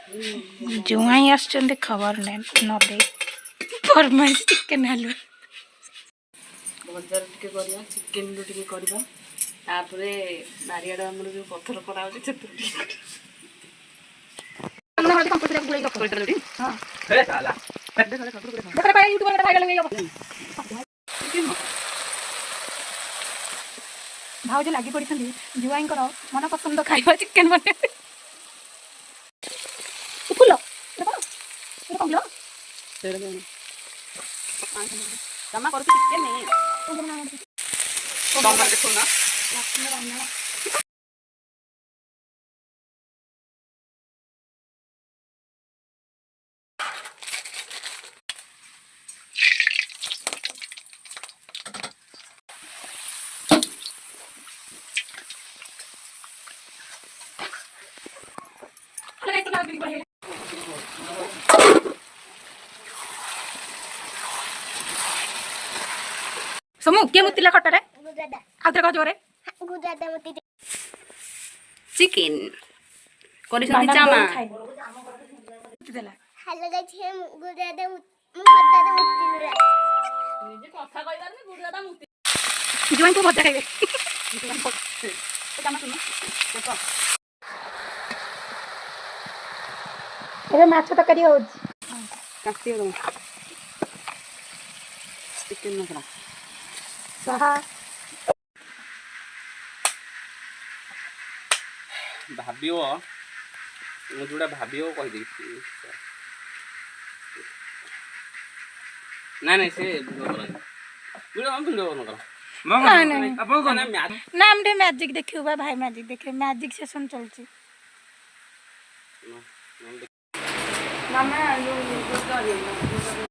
जुआई आसचंदे खबर ने न दे फरमाइश चिकन हलवा भजार टिके करिया चिकन रो टिके करबा तापरे बारियाड हमर जो पत्थर करा होचे से हमने हल्दी कंपनी गुलाई का कोई दे हां ए साला देखा पाए यूट्यूब में वायरल हो गया भाउज लागी पड़ी जुआई मन पसंद खाइबा चिकन बने फुल जमा करके चिकन नहीं तो देखो ना समू के मुतिला खटरे आउथरे कह जोरे चिकन करिसंती चामा देला हेलो गाइस हम गुजरात मुत्तादा मुत्तिनुरा निजे कथा कइदार ने गुरुदादा मुति जुआई को भजा खाइबे चामा सुनो एबे माछ तकारी हो काटी दो चिकन मसला सहा भाबियो मु जोड़ा भाबियो कहि दे नहीं से वीडियो हम वीडियो बन कर नहीं अपन को ना नाम दे मैजिक देखियो भाई मैजिक देखे मैजिक सेशन चलची मामा यो